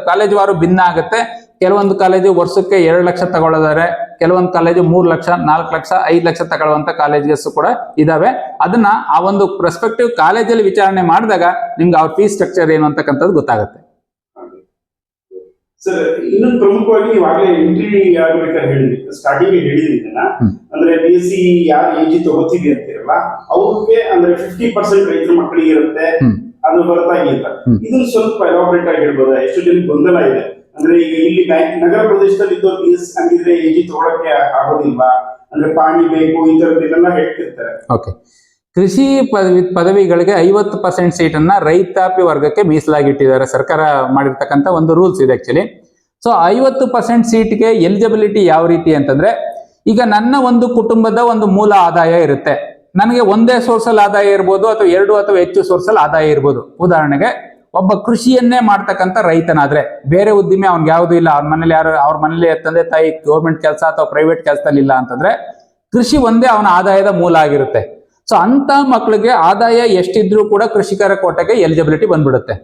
ಕಾಲೇಜ್ ವಾರು ಭಿನ್ನ ಆಗುತ್ತೆ. ಕೆಲವೊಂದು ಕಾಲೇಜು ವರ್ಷಕ್ಕೆ 2 ಲಕ್ಷ ತಗೊಳ್ಳೋದಾರೆ, ಕೆಲವೊಂದು ಕಾಲೇಜು 3 ಲಕ್ಷ, 4 ಲಕ್ಷ, 5 ಲಕ್ಷ ತಗೊಳ್ಳುವಂತ ಕಾಲೇಜಸ್ ಕೂಡ ಇದಾವೆ. ಅದನ್ನ ಆ ಒಂದು ಪ್ರೆಸ್ಪೆಕ್ಟಿವ್ ಕಾಲೇಜಲ್ಲಿ ವಿಚಾರಣೆ ಮಾಡಿದಾಗ ನಿಮ್ಗೆ ಅವ್ರ ಫೀಸ್ ಸ್ಟ್ರಕ್ಚರ್ ಏನು ಅಂತಕ್ಕಂಥದ್ದು ಗೊತ್ತಾಗುತ್ತೆ. ಸರ್, ಇನ್ನೊಂದು ಪ್ರಮುಖವಾಗಿ ನೀವಾಗಲೇ ಎಂಟ್ರಿ ಆಗ್ಬೇಕಾದ್ರೆ ಹೇಳಿದ್ರಿ, ಸ್ಟಾರ್ಟಿಂಗ್ ಹೇಳಿದ್ರಿ ಇದನ್ನ, ಅಂದ್ರೆ BSc ಯಾರು AG ತಗೋತೀವಿ ಅಂತಿರಲ್ಲ ಅವ್ರಿಗೆ ಅಂದ್ರೆ 50% ರೈತರ ಮಕ್ಕಳಿಗೆ ಇರುತ್ತೆ, ಅದು ಬರ್ತಾ ಅಂತ. ಇದನ್ನ ಸ್ವಲ್ಪ ಎಲಾಬ್ರೇಟ್ ಆಗಿ ಹೇಳ್ಬೋದಾ? ಎಷ್ಟು ಜನಕ್ಕೆ ಗೊಂದಲ ಇದೆ ಅಂದ್ರೆ, ಈಗ ಇಲ್ಲಿ ನಗರ ಪ್ರದೇಶದಲ್ಲಿ ಇದ್ದವ್ರು BSc ಹಂಗಿದ್ರೆ AG ತಗೊಳಕ್ಕೆ ಆಗೋದಿಲ್ವಾ, ಅಂದ್ರೆ ಪಾಣಿ ಬೇಕು, ಈ ತರದ್ದೆಲ್ಲ ಹೇಳ್ತಿರ್ತಾರೆ. ಓಕೆ, ಕೃಷಿ ಪದವಿಗಳಿಗೆ 50% ಸೀಟನ್ನ ರೈತಾಪಿ ವರ್ಗಕ್ಕೆ ಮೀಸಲಾಗಿಟ್ಟಿದ್ದಾರೆ. ಸರ್ಕಾರ ಮಾಡಿರ್ತಕ್ಕಂಥ ಒಂದು ರೂಲ್ಸ್ ಇದೆ ಆಕ್ಚುಲಿ. ಸೊ 50% ಸೀಟ್ಗೆ ಎಲಿಜಿಬಿಲಿಟಿ ಯಾವ ರೀತಿ ಅಂತಂದ್ರೆ, ಈಗ ನನ್ನ ಒಂದು ಕುಟುಂಬದ ಒಂದು ಮೂಲ ಆದಾಯ ಇರುತ್ತೆ. ನನಗೆ ಒಂದೇ ಸೋರ್ಸಲ್ ಆದಾಯ ಇರ್ಬೋದು ಅಥವಾ 2 ಅಥವಾ ಹೆಚ್ಚು ಸೋರ್ಸಲ್ ಆದಾಯ ಇರ್ಬೋದು. ಉದಾಹರಣೆಗೆ ಒಬ್ಬ ಕೃಷಿಯನ್ನೇ ಮಾಡ್ತಕ್ಕಂಥ ರೈತನಾದ್ರೆ, ಬೇರೆ ಉದ್ದಿಮೆ ಅವ್ನಿಗೆ ಯಾವುದು ಇಲ್ಲ, ಅವ್ರ ಮನೇಲಿ ತಂದೆ ತಾಯಿ ಗೌರ್ಮೆಂಟ್ ಕೆಲಸ ಅಥವಾ ಪ್ರೈವೇಟ್ ಕೆಲಸದಲ್ಲಿ ಇಲ್ಲ ಅಂತಂದ್ರೆ ಕೃಷಿ ಒಂದೇ ಅವನ ಆದಾಯದ ಮೂಲ ಆಗಿರುತ್ತೆ. ಸೊ ಅಂತ ಮಕ್ಕಳಿಗೆ ಆದಾಯ ಎಷ್ಟಿದ್ರೂ ಕೂಡ ಕೃಷಿಕರ ಕೋಟೆಗೆ ಎಲಿಜಿಬಿಲಿಟಿ ಬಂದ್ಬಿಡುತ್ತೆ.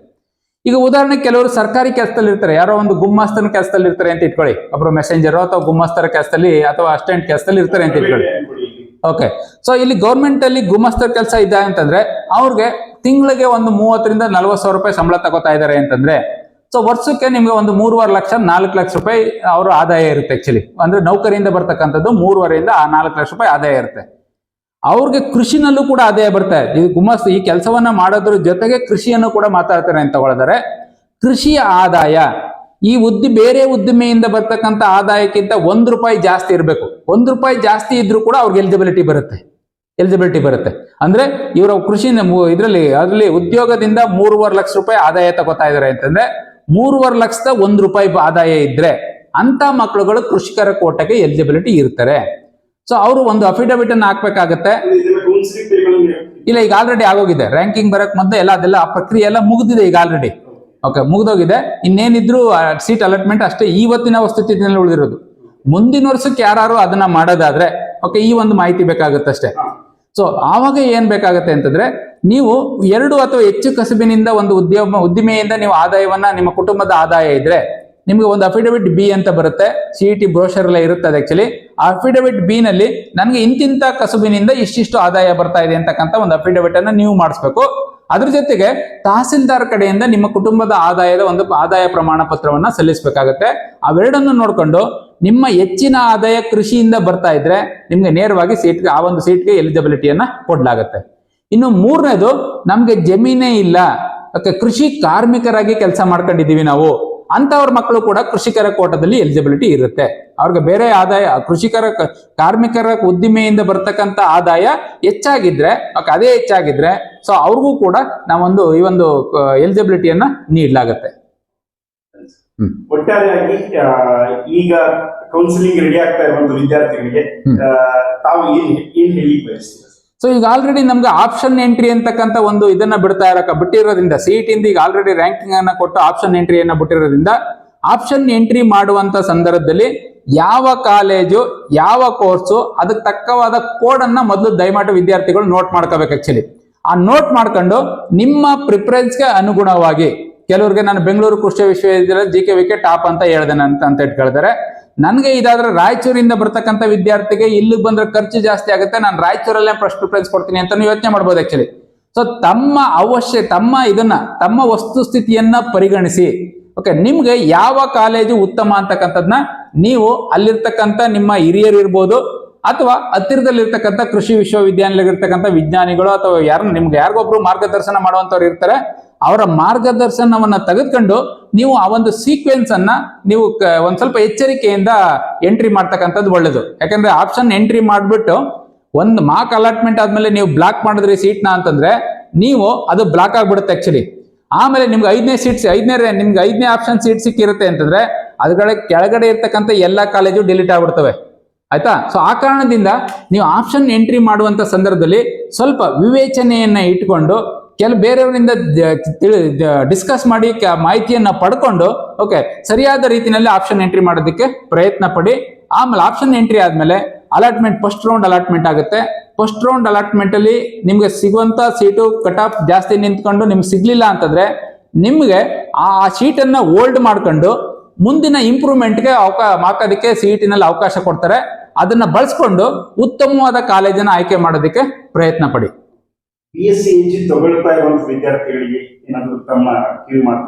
ಈಗ ಉದಾಹರಣೆ ಕೆಲವರು ಸರ್ಕಾರಿ ಕೆಲಸದಲ್ಲಿ ಇರ್ತಾರೆ, ಯಾರೋ ಒಂದು ಗುಮ್ಮಸ್ತನ ಕೆಲಸದಲ್ಲಿ ಇರ್ತಾರೆ ಅಂತ ಇಟ್ಕೊಳ್ಳಿ, ಒಬ್ರು ಮೆಸೆಂಜರ್ ಅಥವಾ ಗುಮ್ಮಸ್ತರ ಕೆಲಸದಲ್ಲಿ ಅಥವಾ ಅಸಿಸ್ಟೆಂಟ್ ಕೆಲಸದಲ್ಲಿ ಇರ್ತಾರೆ ಅಂತ ಇಟ್ಕೊಳ್ಳಿ. ಓಕೆ, ಸೊ ಇಲ್ಲಿ ಗೌರ್ಮೆಂಟ್ ಅಲ್ಲಿ ಗುಮ್ಮಸ್ತರ ಕೆಲಸ ಇದೆ ಅಂತಂದ್ರೆ ಅವ್ರಿಗೆ ತಿಂಗಳಿಗೆ ಒಂದು 30,000 ರಿಂದ 40,000 ರೂಪಾಯಿ ಸಂಬಳ ತಗೋತಾ ಇದ್ದಾರೆ ಅಂತಂದ್ರೆ, ಸೊ ವರ್ಷಕ್ಕೆ ನಿಮ್ಗೆ ಒಂದು 3.5 ಲಕ್ಷ 4 ಲಕ್ಷ ರೂಪಾಯಿ ಅವ್ರ ಆದಾಯ ಇರುತ್ತೆ. ಆಕ್ಚುಲಿ ಅಂದ್ರೆ ನೌಕರಿಯಿಂದ ಬರ್ತಕ್ಕಂಥದ್ದು 3.5 ರಿಂದ 4 ಲಕ್ಷ ರೂಪಾಯಿ ಆದಾಯ ಇರುತ್ತೆ. ಅವ್ರಿಗೆ ಕೃಷಿನಲ್ಲೂ ಕೂಡ ಆದಾಯ ಬರ್ತಾರೆ. ಈ ಗುಮ್ಮಸ್ತ ಈ ಕೆಲಸವನ್ನ ಮಾಡೋದ್ರ ಜೊತೆಗೆ ಕೃಷಿಯನ್ನು ಕೂಡ ಮಾತಾಡ್ತಾರೆ ಅಂತ ತಗೊಳ್ತಾರೆ. ಕೃಷಿಯ ಆದಾಯ ಈ ಬೇರೆ ಉದ್ದಿಮೆಯಿಂದ ಬರ್ತಕ್ಕಂಥ ಆದಾಯಕ್ಕಿಂತ ₹1 ಜಾಸ್ತಿ ಇರಬೇಕು. ₹1 ಜಾಸ್ತಿ ಇದ್ರೂ ಕೂಡ ಅವ್ರಿಗೆ ಎಲಿಜಿಬಿಲಿಟಿ ಬರುತ್ತೆ. ಅಂದ್ರೆ ಇವರ ಕೃಷಿ ಅದರಲ್ಲಿ ಉದ್ಯೋಗದಿಂದ 3.5 ಲಕ್ಷ ರೂಪಾಯಿ ಆದಾಯ ತಗೋತಾ ಇದಾರೆ ಅಂತಂದ್ರೆ 3.5 ಲಕ್ಷದ ₹1 ಆದಾಯ ಇದ್ರೆ ಅಂತ ಮಕ್ಕಳುಗಳು ಕೃಷಿಕರ ಕೋಟೆಗೆ ಎಲಿಜಿಬಿಲಿಟಿ ಇರ್ತಾರೆ. ಸೊ ಅವರು ಒಂದು ಅಫಿಡವಿಟ್ ಅನ್ನು ಹಾಕ್ಬೇಕಾಗತ್ತೆ. ಇಲ್ಲ, ಈಗ ಆಲ್ರೆಡಿ ಆಗೋಗಿದೆ. ರ್ಯಾಂಕಿಂಗ್ ಬರಕ್ ಮೊದಲು ಅದೆಲ್ಲ ಆ ಪ್ರಕ್ರಿಯೆ ಎಲ್ಲ ಮುಗಿದಿದೆ ಈಗ ಆಲ್ರೆಡಿ. ಓಕೆ, ಮುಗಿದೋಗಿದೆ. ಇನ್ನೇನಿದ್ರು ಸೀಟ್ ಅಲಾಟ್ಮೆಂಟ್ ಅಷ್ಟೇ ಇವತ್ತಿನ ವಸ್ತುಸ್ಥಿತಿಯಲ್ಲಿ ಉಳಿದಿರೋದು. ಮುಂದಿನ ವರ್ಷಕ್ಕೆ ಯಾರು ಅದನ್ನ ಮಾಡೋದಾದ್ರೆ ಓಕೆ, ಈ ಒಂದು ಮಾಹಿತಿ ಬೇಕಾಗುತ್ತೆ ಅಷ್ಟೇ. ಸೊ ಆವಾಗ ಏನ್ ಬೇಕಾಗತ್ತೆ ಅಂತಂದ್ರೆ ನೀವು 2 ಅಥವಾ ಹೆಚ್ಚು ಕಸುಬಿನಿಂದ ಒಂದು ಉದ್ದಿಮೆಯಿಂದ ನೀವು ಆದಾಯವನ್ನ, ನಿಮ್ಮ ಕುಟುಂಬದ ಆದಾಯ ಇದ್ರೆ ನಿಮ್ಗೆ ಒಂದು ಅಫಿಡವಿಟ್ ಬಿ ಅಂತ ಬರುತ್ತೆ, CET ಬ್ರೋಷರ್ ಎಲ್ಲ ಇರುತ್ತೆ ಅದು ಆಕ್ಚುಲಿ. ಆ ಅಫಿಡವಿಟ್ ಬಿ ನಲ್ಲಿ ನನಗೆ ಇಂತಿಂತ ಕಸುಬಿನಿಂದ ಇಷ್ಟಿಷ್ಟು ಆದಾಯ ಬರ್ತಾ ಇದೆ ಅಂತಕ್ಕಂಥ ಒಂದು ಅಫಿಡವಿಟ್ ಅನ್ನ ನೀವು ಮಾಡಿಸ್ಬೇಕು. ಅದ್ರ ಜೊತೆಗೆ ತಹಸೀಲ್ದಾರ್ ಕಡೆಯಿಂದ ನಿಮ್ಮ ಕುಟುಂಬದ ಆದಾಯದ ಒಂದು ಆದಾಯ ಪ್ರಮಾಣ ಪತ್ರವನ್ನ ಸಲ್ಲಿಸಬೇಕಾಗತ್ತೆ. ಅವೆರಡನ್ನು ನೋಡ್ಕೊಂಡು ನಿಮ್ಮ ಹೆಚ್ಚಿನ ಆದಾಯ ಕೃಷಿಯಿಂದ ಬರ್ತಾ ಇದ್ರೆ ನಿಮ್ಗೆ ನೇರವಾಗಿ ಸೀಟ್ಗೆ, ಆ ಒಂದು ಸೀಟ್ಗೆ ಎಲಿಜಿಬಿಲಿಟಿಯನ್ನ ಕೊಡ್ಲಾಗತ್ತೆ. ಇನ್ನು 3ನೇದು, ನಮ್ಗೆ ಜಮೀನೇ ಇಲ್ಲ, ಕೃಷಿ ಕಾರ್ಮಿಕರಾಗಿ ಕೆಲಸ ಮಾಡ್ಕೊಂಡಿದೀವಿ ನಾವು, ಅಂತವ್ರ ಮಕ್ಕಳು ಕೂಡ ಕೃಷಿಕರ ಕೋಟದಲ್ಲಿ ಎಲಿಜಿಬಿಲಿಟಿ ಇರುತ್ತೆ. ಅವ್ರಿಗೆ ಬೇರೆ ಆದಾಯ, ಕಾರ್ಮಿಕರ ಉದ್ದಿಮೆಯಿಂದ ಬರ್ತಕ್ಕಂಥ ಆದಾಯ ಹೆಚ್ಚಾಗಿದ್ರೆ, ಅದೇ ಹೆಚ್ಚಾಗಿದ್ರೆ ಸೊ ಅವ್ರಿಗೂ ಕೂಡ ನಾವೊಂದು ಈ ಒಂದು ಎಲಿಜಿಬಿಲಿಟಿಯನ್ನ ನೀಡಲಾಗತ್ತೆ. ಒಟ್ಟಾರೆಯಾಗಿ ಈಗ ಕೌನ್ಸಿಲಿಂಗ್ ರೆಡಿ ಆಗ್ತಾ ಇರುವಂತ ವಿದ್ಯಾರ್ಥಿಗಳಿಗೆ ತಾವು ಏನ್ ಹೇಳಿ ಬಯಸ್ತೀರಾ? ಸೊ ಈಗ ಆಲ್ರೆಡಿ ನಮ್ಗೆ ಆಪ್ಷನ್ ಎಂಟ್ರಿ ಅಂತಕ್ಕಂಥ ಒಂದು ಇದನ್ನ ಬಿಟ್ಟಿರೋದ್ರಿಂದ, CET ಇಂದ ಈಗ ಆಲ್ರೆಡಿ ರ್ಯಾಂಕಿಂಗ್ ಅನ್ನ ಕೊಟ್ಟು ಆಪ್ಷನ್ ಎಂಟ್ರಿಯನ್ನ ಬಿಟ್ಟಿರೋದ್ರಿಂದ, ಆಪ್ಷನ್ ಎಂಟ್ರಿ ಮಾಡುವಂತ ಸಂದರ್ಭದಲ್ಲಿ ಯಾವ ಕಾಲೇಜು, ಯಾವ ಕೋರ್ಸು, ಅದಕ್ಕೆ ತಕ್ಕವಾದ ಕೋಡ್ ಅನ್ನ ಮೊದಲು ದಯಮಾಡಿ ವಿದ್ಯಾರ್ಥಿಗಳು ನೋಟ್ ಮಾಡ್ಕೋಬೇಕು. ಆಕ್ಚುಲಿ ಆ ನೋಟ್ ಮಾಡ್ಕೊಂಡು ನಿಮ್ಮ ಪ್ರಿಫರೆನ್ಸ್ಗೆ ಅನುಗುಣವಾಗಿ, ಕೆಲವ್ರಿಗೆ ನಾನು ಬೆಂಗಳೂರು ಕೃಷಿ ವಿಶ್ವವಿದ್ಯಾಲಯ GKVK ಟಾಪ್ ಅಂತ ಹೇಳ್ದೆ ಅಂತ ಇಟ್ಕೊಳ್ತಾರೆ. ನನಗೆ ಇದಾದ್ರೆ ರಾಯಚೂರಿಂದ ಬರ್ತಕ್ಕಂಥ ವಿದ್ಯಾರ್ಥಿಗೆ ಇಲ್ಲಿಗೆ ಬಂದ್ರೆ ಖರ್ಚು ಜಾಸ್ತಿ ಆಗುತ್ತೆ, ನಾನು ರಾಯಚೂರಲ್ಲೇ ಫಸ್ಟ್ ಪ್ರಿಫರೆನ್ಸ್ ಕೊಡ್ತೀನಿ ಅಂತ ಯೋಚನೆ ಮಾಡ್ಬೋದು ಆಕ್ಚುಲಿ. ಸೊ ತಮ್ಮ ವಸ್ತುಸ್ಥಿತಿಯನ್ನ ಪರಿಗಣಿಸಿ, ನಿಮ್ಗೆ ಯಾವ ಕಾಲೇಜು ಉತ್ತಮ ಅಂತಕ್ಕಂಥದ್ನ ನೀವು ಅಲ್ಲಿರ್ತಕ್ಕಂಥ ನಿಮ್ಮ ಹಿರಿಯರು ಇರ್ಬೋದು ಅಥವಾ ಹತ್ತಿರದಲ್ಲಿರ್ತಕ್ಕಂಥ ಕೃಷಿ ವಿಶ್ವವಿದ್ಯಾನಿಲಯಗಳಿರ್ತಕ್ಕಂಥ ವಿಜ್ಞಾನಿಗಳು ಅಥವಾ ಯಾರಿಗೊಬ್ರು ಮಾರ್ಗದರ್ಶನ ಮಾಡುವಂತವ್ರು ಇರ್ತಾರೆ, ಅವರ ಮಾರ್ಗದರ್ಶನವನ್ನ ತೆಗೆದುಕೊಂಡು ನೀವು ಆ ಒಂದು ಸೀಕ್ವೆನ್ಸ್ ಅನ್ನ ನೀವು ಒಂದ್ ಸ್ವಲ್ಪ ಎಚ್ಚರಿಕೆಯಿಂದ ಎಂಟ್ರಿ ಮಾಡ್ತಕ್ಕಂಥದ್ದು ಒಳ್ಳೇದು. ಯಾಕಂದ್ರೆ ಆಪ್ಷನ್ ಎಂಟ್ರಿ ಮಾಡ್ಬಿಟ್ಟು ಒಂದು ಮಾರ್ಕ್ ಅಲಾಟ್ಮೆಂಟ್ ಆದ್ಮೇಲೆ ನೀವು ಬ್ಲಾಕ್ ಮಾಡಿದ್ರಿ ಸೀಟ್ನ ಅಂತಂದ್ರೆ ನೀವು ಅದು ಬ್ಲಾಕ್ ಆಗ್ಬಿಡುತ್ತೆ ಆಕ್ಚುಲಿ. ಆಮೇಲೆ ನಿಮ್ಗೆ 5ನೇ ಆಪ್ಷನ್ ಸೀಟ್ ಸಿಕ್ಕಿರುತ್ತೆ ಅಂತಂದ್ರೆ ಅದ್ರ ಕೆಳಗಡೆ ಇರ್ತಕ್ಕಂಥ ಎಲ್ಲಾ ಕಾಲೇಜು ಡಿಲೀಟ್ ಆಗ್ಬಿಡ್ತವೆ, ಆಯ್ತಾ. ಸೊ ಆ ಕಾರಣದಿಂದ ನೀವು ಆಪ್ಷನ್ ಎಂಟ್ರಿ ಮಾಡುವಂತ ಸಂದರ್ಭದಲ್ಲಿ ಸ್ವಲ್ಪ ವಿವೇಚನೆಯನ್ನ ಇಟ್ಕೊಂಡು ಬೇರೆಯವರಿಂದ ಡಿಸ್ಕಸ್ ಮಾಡಿ ಮಾಹಿತಿಯನ್ನ ಪಡ್ಕೊಂಡು ಸರಿಯಾದ ರೀತಿಯಲ್ಲಿ ಆಪ್ಷನ್ ಎಂಟ್ರಿ ಮಾಡೋದಕ್ಕೆ ಪ್ರಯತ್ನ ಪಡಿ. ಆಮೇಲೆ ಆಪ್ಷನ್ ಎಂಟ್ರಿ ಆದ್ಮೇಲೆ ಅಲಾಟ್ಮೆಂಟ್, ಫಸ್ಟ್ ರೌಂಡ್ ಅಲಾಟ್ಮೆಂಟ್ ಆಗುತ್ತೆ. ಫಸ್ಟ್ ರೌಂಡ್ ಅಲಾಟ್ಮೆಂಟ್ ಅಲ್ಲಿ ನಿಮ್ಗೆ ಸಿಗುವಂತ ಸೀಟು ಕಟ್ ಆಫ್ ಜಾಸ್ತಿ ನಿಂತ್ಕೊಂಡು ನಿಮ್ಗೆ ಸಿಗ್ಲಿಲ್ಲ ಅಂತಂದ್ರೆ ನಿಮ್ಗೆ ಆ ಸೀಟನ್ನ ಹೋಲ್ಡ್ ಮಾಡ್ಕೊಂಡು ಮುಂದಿನ ಇಂಪ್ರೂವ್ಮೆಂಟ್ಗೆ ಹಾಕೋದಕ್ಕೆ CET ನಲ್ಲಿ ಅವಕಾಶ ಕೊಡ್ತಾರೆ. ಅದನ್ನ ಬಳಸ್ಕೊಂಡು ಉತ್ತಮವಾದ ಕಾಲೇಜನ್ನ ಆಯ್ಕೆ ಮಾಡೋದಕ್ಕೆ ಪ್ರಯತ್ನ ಪಡಿ. BSc AG ತಗೊಳ್ತಾ ಇರುವಂತ ವಿದ್ಯಾರ್ಥಿಗಳಿಗೆ ಏನಾದರೂ ತಮ್ಮ ಕಿವಿ ಮಾತು?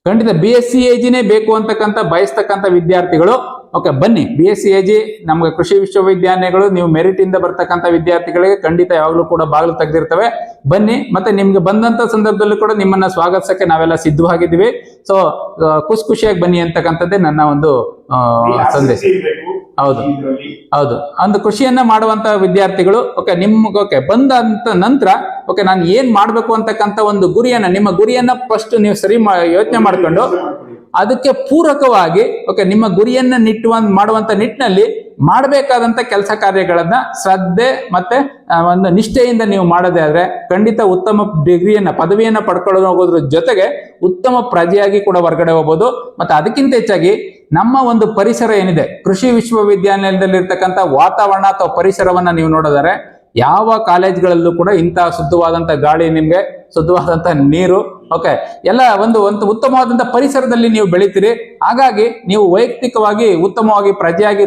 ಖಂಡಿತ BSc AG ಬೇಕು ಅಂತಕ್ಕಂಥ ಬಯಸ್ತಕ್ಕಂಥ ವಿದ್ಯಾರ್ಥಿಗಳು ಬನ್ನಿ. BSc AG ನಮ್ಗೆ ಕೃಷಿ ವಿಶ್ವವಿದ್ಯಾನಿಲಯಗಳು, ನೀವು ಮೆರಿಟ್ ಇಂದ ಬರ್ತಕ್ಕಂಥ ವಿದ್ಯಾರ್ಥಿಗಳಿಗೆ ಖಂಡಿತ ಯಾವಾಗಲೂ ಕೂಡ ಬಾಗಿಲು ತೆಗೆದಿರ್ತವೆ. ಬನ್ನಿ, ಮತ್ತೆ ನಿಮ್ಗೆ ಬಂದಂತ ಸಂದರ್ಭದಲ್ಲೂ ಕೂಡ ನಿಮ್ಮನ್ನ ಸ್ವಾಗತಿಸಕ್ಕೆ ನಾವೆಲ್ಲ ಸಿದ್ಧವಾಗಿದ್ದೀವಿ. ಸೊ ಖುಷಿಯಾಗಿ ಬನ್ನಿ ಅಂತಕ್ಕಂಥದ್ದೇ ನನ್ನ ಒಂದು ಸಂದೇಶ. ಹೌದು, ಒಂದು ಕೃಷಿಯನ್ನ ಮಾಡುವಂತ ವಿದ್ಯಾರ್ಥಿಗಳು ನಿಮ್ಗೆ ಬಂದಂತ ನಂತರ ನಾನು ಏನ್ ಮಾಡ್ಬೇಕು ಅಂತಕ್ಕಂಥ ಒಂದು ಗುರಿಯನ್ನ, ನಿಮ್ಮ ಗುರಿಯನ್ನ ಫಸ್ಟ್ ನೀವು ಸರಿ ಯೋಚನೆ ಮಾಡ್ಕೊಂಡು ಅದಕ್ಕೆ ಪೂರಕವಾಗಿ ನಿಮ್ಮ ಗುರಿಯನ್ನ ಮಾಡುವಂತ ನಿಟ್ಟಿನಲ್ಲಿ ಮಾಡಬೇಕಾದಂತ ಕೆಲಸ ಕಾರ್ಯಗಳನ್ನ ಶ್ರದ್ಧೆ ಮತ್ತೆ ಒಂದು ನಿಷ್ಠೆಯಿಂದ ನೀವು ಮಾಡೋದೇ ಆದ್ರೆ ಖಂಡಿತ ಉತ್ತಮ ಪದವಿಯನ್ನ ಪಡ್ಕೊಳ್ಳೋದು ಹೋಗೋದ್ರ ಜೊತೆಗೆ ಉತ್ತಮ ಪ್ರಜೆಯಾಗಿ ಕೂಡ ಹೊರಗಡೆ ಹೋಗ್ಬೋದು. ಮತ್ತೆ ಅದಕ್ಕಿಂತ ಹೆಚ್ಚಾಗಿ ನಮ್ಮ ಒಂದು ಪರಿಸರ ಏನಿದೆ, ಕೃಷಿ ವಿಶ್ವವಿದ್ಯಾನಿಲಯದಲ್ಲಿ ಇರ್ತಕ್ಕಂಥ ವಾತಾವರಣ ಅಥವಾ ಪರಿಸರವನ್ನ ನೀವು ನೋಡಿದರೆ ಯಾವ ಕಾಲೇಜ್ಗಳಲ್ಲೂ ಕೂಡ ಇಂತಹ ಶುದ್ಧವಾದಂತ ಗಾಳಿ, ನಿಮ್ಗೆ ಶುದ್ಧವಾದಂತ ನೀರು, ಎಲ್ಲ ಒಂದು ಉತ್ತಮವಾದಂತ ಪರಿಸರದಲ್ಲಿ ನೀವು ಬೆಳಿತೀರಿ. ಹಾಗಾಗಿ ನೀವು ವೈಯಕ್ತಿಕವಾಗಿ ಉತ್ತಮವಾಗಿ ಪ್ರಜೆಯಾಗಿ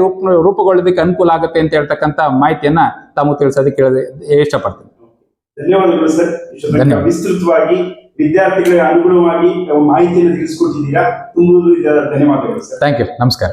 ರೂಪುಗೊಳ್ಳೋದಕ್ಕೆ ಅನುಕೂಲ ಆಗುತ್ತೆ ಅಂತ ಹೇಳ್ತಕ್ಕಂಥ ಮಾಹಿತಿಯನ್ನ ತಾವು ತಿಳಿಸೋದಕ್ಕೆ ಇಷ್ಟಪಡ್ತೀನಿ. ಧನ್ಯವಾದಗಳು ಸರ್. ವಿಸ್ತೃತವಾಗಿ ವಿದ್ಯಾರ್ಥಿಗಳಿಗೆ ಅನುಗುಣವಾಗಿ ಮಾಹಿತಿಯನ್ನು ತಿಳಿಸ್ಕೊಟ್ಟಿದ್ದೀರಾ. ತುಂಬ ಧನ್ಯವಾದಗಳು ಸರ್. Thank you. ನಮಸ್ಕಾರ.